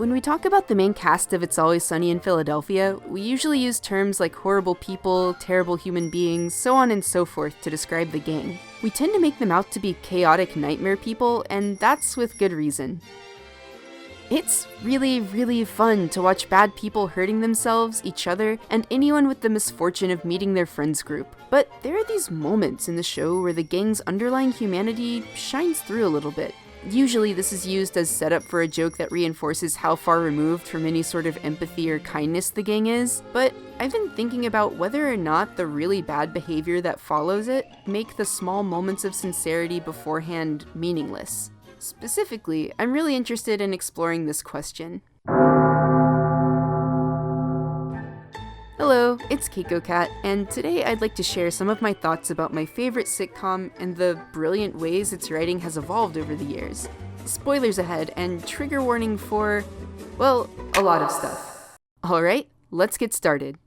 When we talk about the main cast of It's Always Sunny in Philadelphia, we usually use terms like horrible people, terrible human beings, so on and so forth to describe the gang. We tend to make them out to be chaotic nightmare people, and that's with good reason. It's really, really fun to watch bad people hurting themselves, each other, and anyone with the misfortune of meeting their friends group. But there are these moments in the show where the gang's underlying humanity shines through a little bit. Usually this is used as setup for a joke that reinforces how far removed from any sort of empathy or kindness the gang is, but I've been thinking about whether or not the really bad behavior that follows it make the small moments of sincerity beforehand meaningless. Specifically, I'm really interested in exploring this question. Hello, it's Keiko Cat, and today I'd like to share some of my thoughts about my favorite sitcom and the brilliant ways its writing has evolved over the years. Spoilers ahead, and trigger warning for, well, a lot of stuff. Alright, let's get started.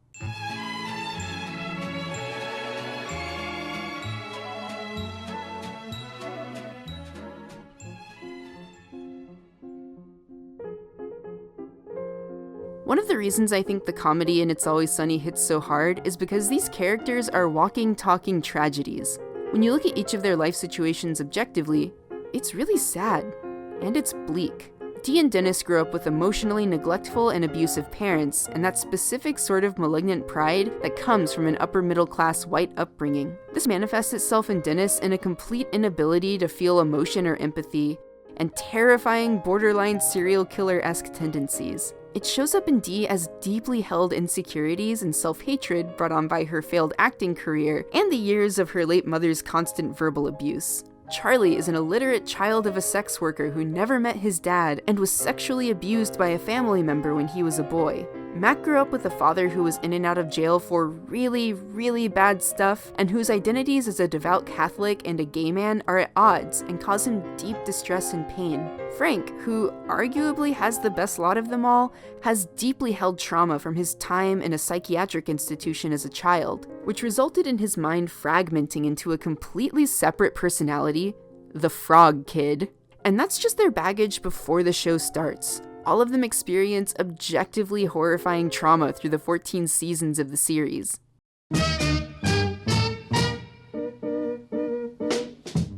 One of the reasons I think the comedy in It's Always Sunny hits so hard is because these characters are walking, talking tragedies. When you look at each of their life situations objectively, it's really sad. And it's bleak. Dee and Dennis grew up with emotionally neglectful and abusive parents, and that specific sort of malignant pride that comes from an upper-middle-class white upbringing. This manifests itself in Dennis in a complete inability to feel emotion or empathy, and terrifying, borderline serial killer-esque tendencies. It shows up in Dee as deeply held insecurities and self-hatred brought on by her failed acting career and the years of her late mother's constant verbal abuse. Charlie is an illiterate child of a sex worker who never met his dad and was sexually abused by a family member when he was a boy. Mac grew up with a father who was in and out of jail for really, really bad stuff, and whose identities as a devout Catholic and a gay man are at odds and cause him deep distress and pain. Frank, who arguably has the best lot of them all, has deeply held trauma from his time in a psychiatric institution as a child, which resulted in his mind fragmenting into a completely separate personality, the Frog Kid. And that's just their baggage before the show starts. All of them experience objectively horrifying trauma through the 14 seasons of the series.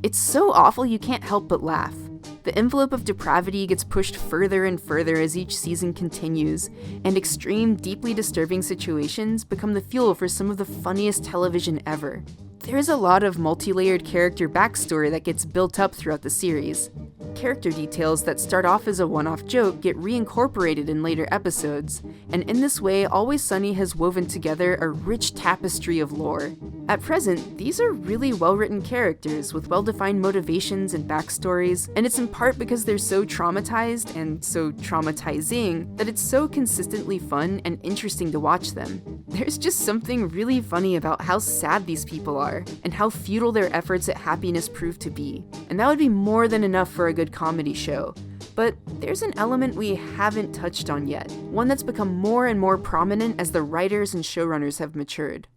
It's so awful you can't help but laugh. The envelope of depravity gets pushed further and further as each season continues, and extreme, deeply disturbing situations become the fuel for some of the funniest television ever. There's a lot of multi-layered character backstory that gets built up throughout the series. Character details that start off as a one-off joke get reincorporated in later episodes, and in this way, Always Sunny has woven together a rich tapestry of lore. At present, these are really well-written characters with well-defined motivations and backstories, and it's in part because they're so traumatized and so traumatizing that it's so consistently fun and interesting to watch them. There's just something really funny about how sad these people are, and how futile their efforts at happiness prove to be, and that would be more than enough for a good comedy show. But there's an element we haven't touched on yet, one that's become more and more prominent as the writers and showrunners have matured.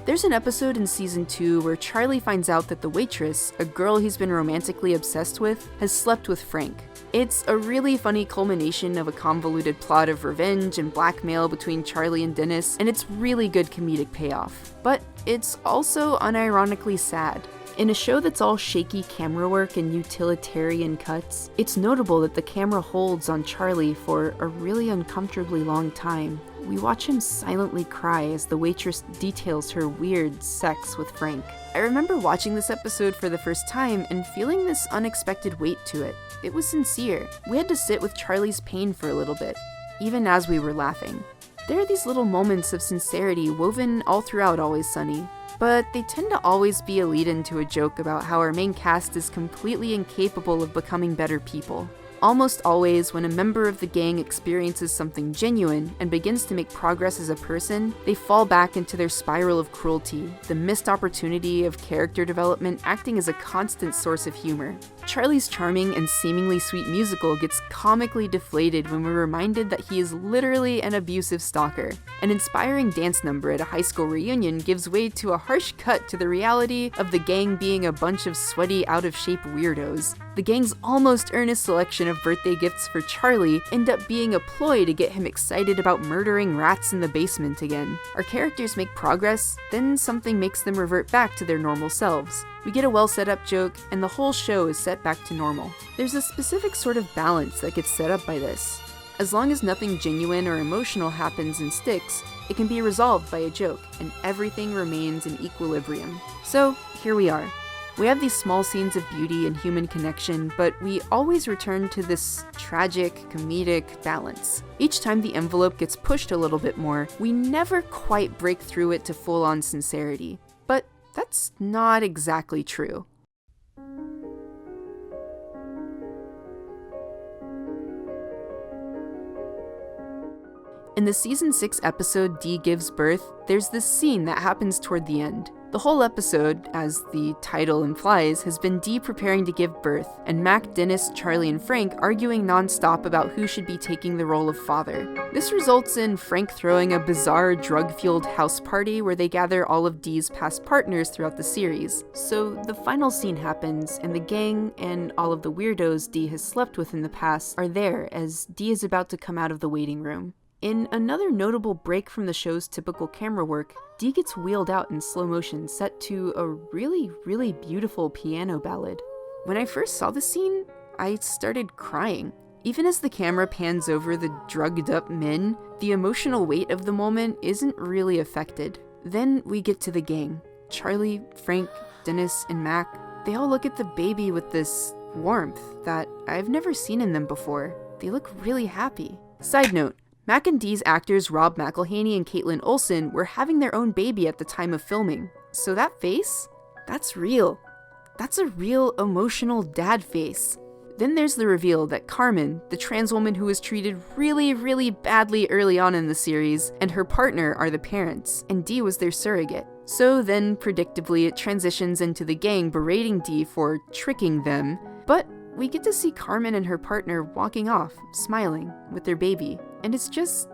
There's an episode in season 2 where Charlie finds out that the waitress, a girl he's been romantically obsessed with, has slept with Frank. It's a really funny culmination of a convoluted plot of revenge and blackmail between Charlie and Dennis, and it's really good comedic payoff. But it's also unironically sad. In a show that's all shaky camera work and utilitarian cuts, it's notable that the camera holds on Charlie for a really uncomfortably long time. We watch him silently cry as the waitress details her weird sex with Frank. I remember watching this episode for the first time and feeling this unexpected weight to it. It was sincere. We had to sit with Charlie's pain for a little bit, even as we were laughing. There are these little moments of sincerity woven all throughout Always Sunny, but they tend to always be a lead-in to a joke about how our main cast is completely incapable of becoming better people. Almost always, when a member of the gang experiences something genuine and begins to make progress as a person, they fall back into their spiral of cruelty, the missed opportunity of character development acting as a constant source of humor. Charlie's charming and seemingly sweet musical gets comically deflated when we're reminded that he is literally an abusive stalker. An inspiring dance number at a high school reunion gives way to a harsh cut to the reality of the gang being a bunch of sweaty, out-of-shape weirdos. The gang's almost earnest selection of birthday gifts for Charlie end up being a ploy to get him excited about murdering rats in the basement again. Our characters make progress, then something makes them revert back to their normal selves. We get a well set up joke, and the whole show is set back to normal. There's a specific sort of balance that gets set up by this. As long as nothing genuine or emotional happens and sticks, it can be resolved by a joke, and everything remains in equilibrium. So, here we are. We have these small scenes of beauty and human connection, but we always return to this tragic, comedic balance. Each time the envelope gets pushed a little bit more, we never quite break through it to full-on sincerity. But that's not exactly true. In the season 6 episode D Gives Birth, there's this scene that happens toward the end. The whole episode, as the title implies, has been D preparing to give birth, and Mac, Dennis, Charlie, and Frank arguing non-stop about who should be taking the role of father. This results in Frank throwing a bizarre drug-fueled house party where they gather all of D's past partners throughout the series. So the final scene happens, and the gang and all of the weirdos D has slept with in the past are there as D is about to come out of the waiting room. In another notable break from the show's typical camera work, D gets wheeled out in slow motion set to a really, really beautiful piano ballad. When I first saw the scene, I started crying. Even as the camera pans over the drugged up men, the emotional weight of the moment isn't really affected. Then we get to the gang. Charlie, Frank, Dennis, and Mac, they all look at the baby with this warmth that I've never seen in them before. They look really happy. Side note, Mac and D's actors Rob McElhenney and Caitlin Olsen were having their own baby at the time of filming. So that face? That's real. That's a real emotional dad face. Then there's the reveal that Carmen, the trans woman who was treated really, really badly early on in the series, and her partner are the parents, and D was their surrogate. So then, predictably, it transitions into the gang berating D for tricking them, but we get to see Carmen and her partner walking off, smiling, with their baby, and it's just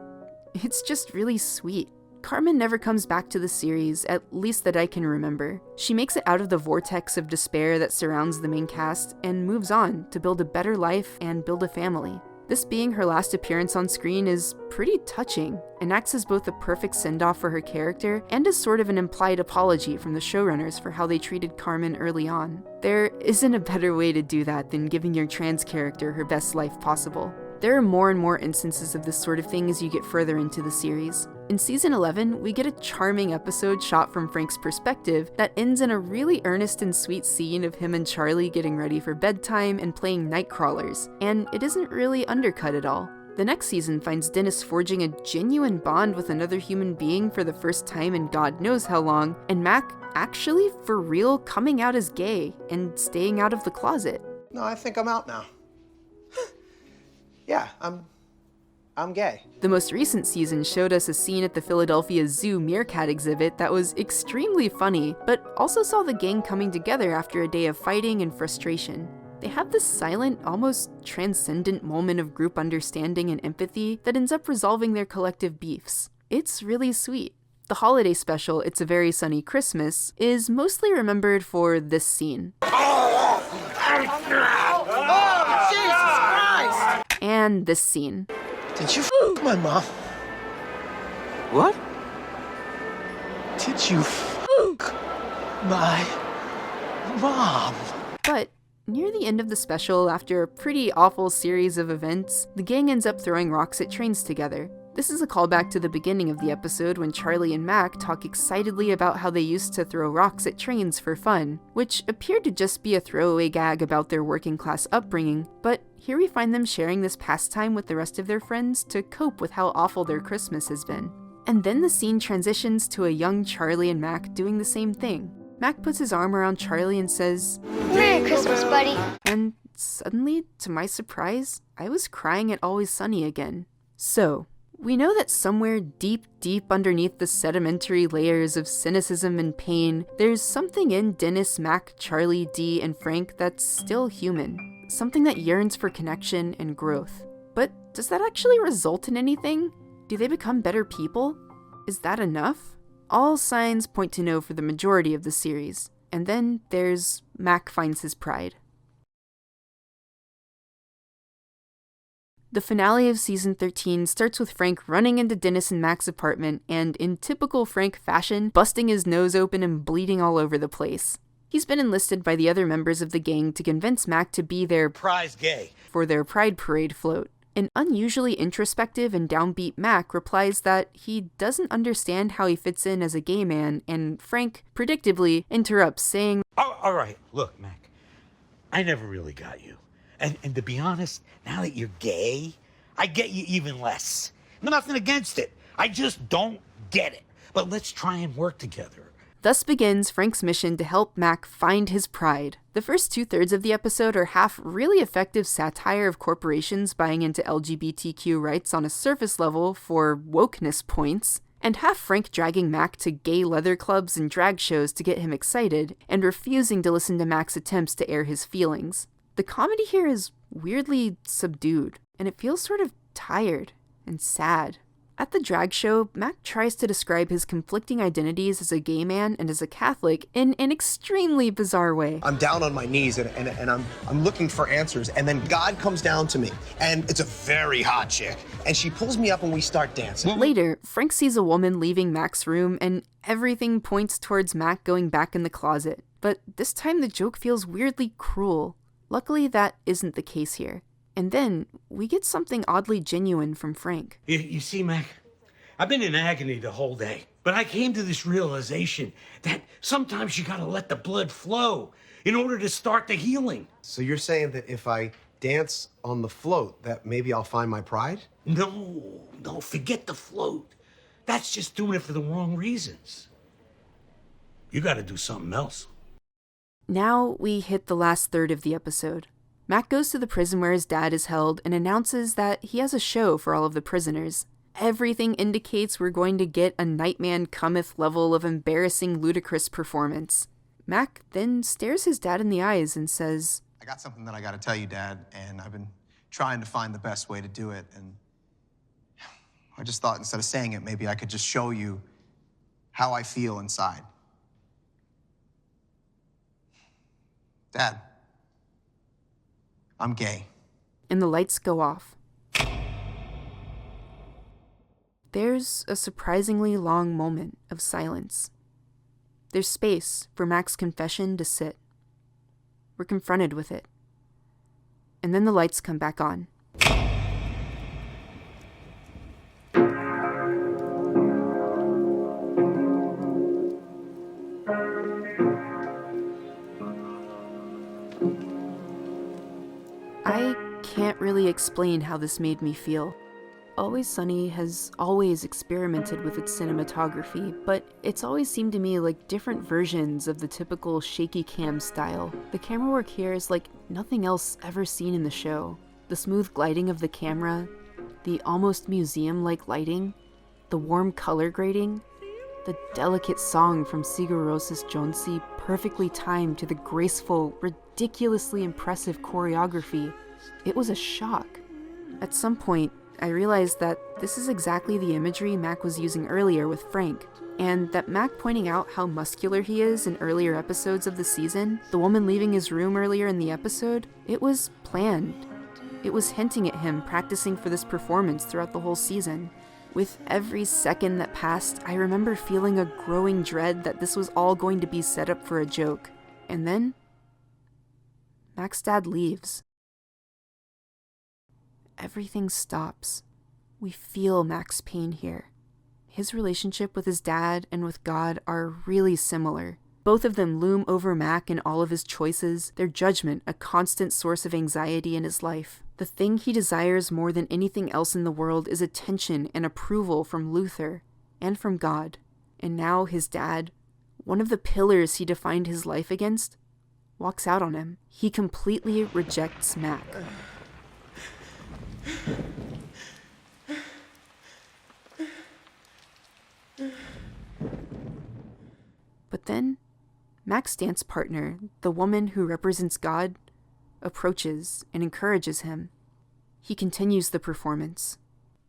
really sweet. Carmen never comes back to the series, at least that I can remember. She makes it out of the vortex of despair that surrounds the main cast, and moves on to build a better life and build a family. This being her last appearance on screen is pretty touching, and acts as both a perfect send-off for her character and as sort of an implied apology from the showrunners for how they treated Carmen early on. There isn't a better way to do that than giving your trans character her best life possible. There are more and more instances of this sort of thing as you get further into the series. In season 11, we get a charming episode shot from Frank's perspective that ends in a really earnest and sweet scene of him and Charlie getting ready for bedtime and playing night crawlers, and it isn't really undercut at all. The next season finds Dennis forging a genuine bond with another human being for the first time in God knows how long, and Mac actually, for real, coming out as gay and staying out of the closet. No, I think I'm out now. Yeah, I'm gay. The most recent season showed us a scene at the Philadelphia Zoo meerkat exhibit that was extremely funny, but also saw the gang coming together after a day of fighting and frustration. They have this silent, almost transcendent moment of group understanding and empathy that ends up resolving their collective beefs. It's really sweet. The holiday special, It's a Very Sunny Christmas, is mostly remembered for this scene. And this scene. Did you my mom? What? Did you my mom? But near the end of the special, after a pretty awful series of events, the gang ends up throwing rocks at trains together. This is a callback to the beginning of the episode when Charlie and Mac talk excitedly about how they used to throw rocks at trains for fun, which appeared to just be a throwaway gag about their working class upbringing, but here we find them sharing this pastime with the rest of their friends to cope with how awful their Christmas has been. And then the scene transitions to a young Charlie and Mac doing the same thing. Mac puts his arm around Charlie and says, "Merry Christmas, buddy." And suddenly, to my surprise, I was crying at Always Sunny again. So, we know that somewhere deep, deep underneath the sedimentary layers of cynicism and pain, there's something in Dennis, Mac, Charlie, D, and Frank that's still human. Something that yearns for connection and growth. But does that actually result in anything? Do they become better people? Is that enough? All signs point to no for the majority of the series. And then there's Mac finds his pride. The finale of season 13 starts with Frank running into Dennis and Mac's apartment and, in typical Frank fashion, busting his nose open and bleeding all over the place. He's been enlisted by the other members of the gang to convince Mac to be their Prize gay. for their Pride Parade float. An unusually introspective and downbeat Mac replies that he doesn't understand how he fits in as a gay man, and Frank, predictably, interrupts, saying, Oh, all right, look, Mac, I never really got you. And to be honest, now that you're gay, I get you even less. Nothing against it. I just don't get it. But let's try and work together. Thus begins Frank's mission to help Mac find his pride. The first 2/3 of the episode are half really effective satire of corporations buying into LGBTQ rights on a surface level for wokeness points, and half Frank dragging Mac to gay leather clubs and drag shows to get him excited, and refusing to listen to Mac's attempts to air his feelings. The comedy here is weirdly subdued, and it feels sort of tired and sad. At the drag show, Mac tries to describe his conflicting identities as a gay man and as a Catholic in an extremely bizarre way. I'm down on my knees and I'm looking for answers, and then God comes down to me, and it's a very hot chick, and she pulls me up and we start dancing. Later, Frank sees a woman leaving Mac's room, and everything points towards Mac going back in the closet. But this time the joke feels weirdly cruel. Luckily, that isn't the case here. And then, we get something oddly genuine from Frank. You see, Mac, I've been in agony the whole day. But I came to this realization that sometimes you gotta let the blood flow in order to start the healing. So you're saying that if I dance on the float, that maybe I'll find my pride? No, forget the float. That's just doing it for the wrong reasons. You gotta do something else. Now we hit the last third of the episode. Mac goes to the prison where his dad is held and announces that he has a show for all of the prisoners. Everything indicates we're going to get a Nightman Cometh level of embarrassing, ludicrous performance. Mac then stares his dad in the eyes and says, I got something that I gotta tell you, Dad, and I've been trying to find the best way to do it, and I just thought instead of saying it, maybe I could just show you how I feel inside. Dad, I'm gay. And the lights go off. There's a surprisingly long moment of silence. There's space for Mac's confession to sit. We're confronted with it. And then the lights come back on. I can't really explain how this made me feel. Always Sunny has always experimented with its cinematography, but it's always seemed to me like different versions of the typical shaky cam style. The camera work here is like nothing else ever seen in the show. The smooth gliding of the camera, the almost museum-like lighting, the warm color grading, the delicate song from Sigur Rós' Jonsi perfectly timed to the graceful, ridiculously impressive choreography. It was a shock. At some point, I realized that this is exactly the imagery Mac was using earlier with Frank, and that Mac pointing out how muscular he is in earlier episodes of the season, the woman leaving his room earlier in the episode, it was planned. It was hinting at him practicing for this performance throughout the whole season. With every second that passed, I remember feeling a growing dread that this was all going to be set up for a joke. And then, Mac's dad leaves. Everything stops. We feel Mac's pain here. His relationship with his dad and with God are really similar. Both of them loom over Mac in all of his choices, their judgment a constant source of anxiety in his life. The thing he desires more than anything else in the world is attention and approval from Luther and from God. And now his dad, one of the pillars he defined his life against, walks out on him. He completely rejects Mac. But then, Mac's dance partner, the woman who represents God, approaches and encourages him. He continues the performance.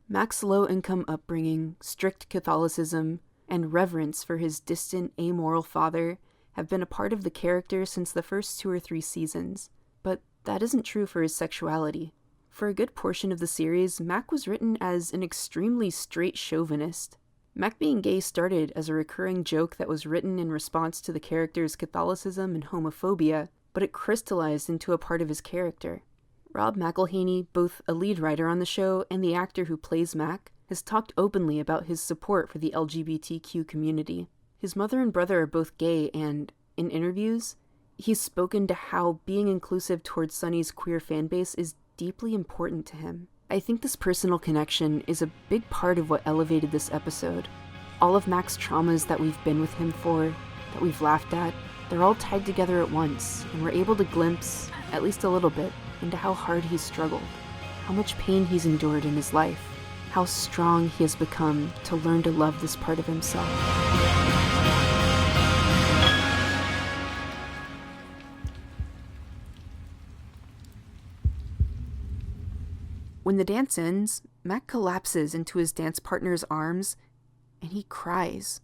Mac's low-income upbringing, strict Catholicism, and reverence for his distant, amoral father have been a part of the character since the first 2 or 3 seasons, but that isn't true for his sexuality. For a good portion of the series, Mac was written as an extremely straight chauvinist. Mac being gay started as a recurring joke that was written in response to the character's Catholicism and homophobia, but it crystallized into a part of his character. Rob McElhenney, both a lead writer on the show and the actor who plays Mac, has talked openly about his support for the LGBTQ community. His mother and brother are both gay, and, in interviews, he's spoken to how being inclusive towards Sonny's queer fanbase is deeply important to him. I think this personal connection is a big part of what elevated this episode. All of Mac's traumas that we've been with him for, that we've laughed at, they're all tied together at once, and we're able to glimpse, at least a little bit, into how hard he's struggled, how much pain he's endured in his life, how strong he has become to learn to love this part of himself. When the dance ends, Mac collapses into his dance partner's arms, and he cries.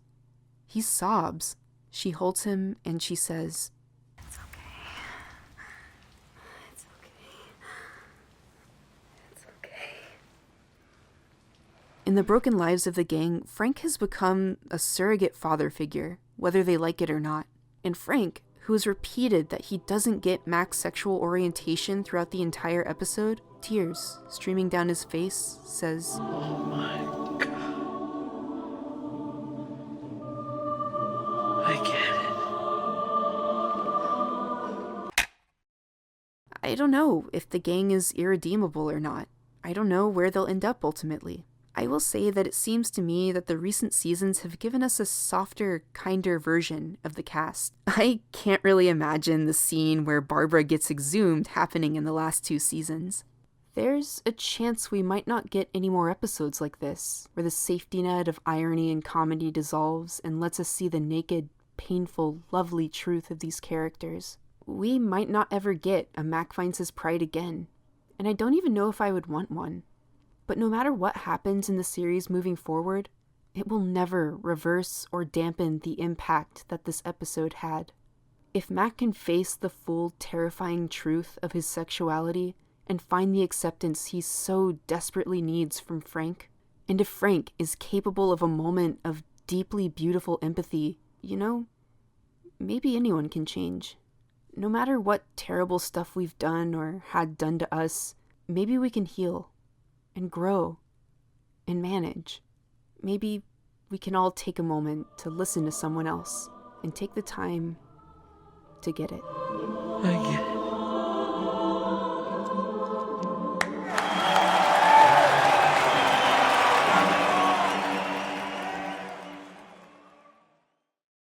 He sobs. She holds him, and she says, "It's okay. It's okay. It's okay." In the broken lives of the gang, Frank has become a surrogate father figure, whether they like it or not. And Frank, who has repeated that he doesn't get Mac's sexual orientation throughout the entire episode, tears streaming down his face, says, "Oh my God. I get it." I don't know if the gang is irredeemable or not. I don't know where they'll end up ultimately. I will say that it seems to me that the recent seasons have given us a softer, kinder version of the cast. I can't really imagine the scene where Barbara gets exhumed happening in the last 2 seasons. There's a chance we might not get any more episodes like this, where the safety net of irony and comedy dissolves and lets us see the naked, painful, lovely truth of these characters. We might not ever get a Mac Finds His Pride again, and I don't even know if I would want one. But no matter what happens in the series moving forward, it will never reverse or dampen the impact that this episode had. If Mac can face the full, terrifying truth of his sexuality and find the acceptance he so desperately needs from Frank, and if Frank is capable of a moment of deeply beautiful empathy, maybe anyone can change. No matter what terrible stuff we've done or had done to us, maybe we can heal and grow and manage. Maybe we can all take a moment to listen to someone else and take the time to get it. I get it.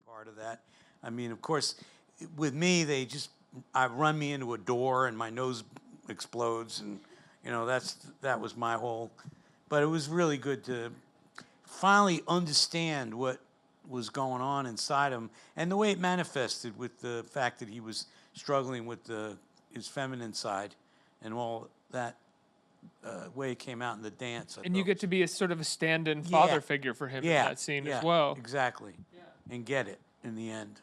Part of that. I mean, of course, with me, I run me into a door and my nose explodes, and that was my whole. But it was really good to finally understand what was going on inside him and the way it manifested with the fact that he was struggling with his feminine side and all that way it came out in the dance. And you get to be a sort of a stand-in father figure for him in that scene as well. Exactly. And get it in the end.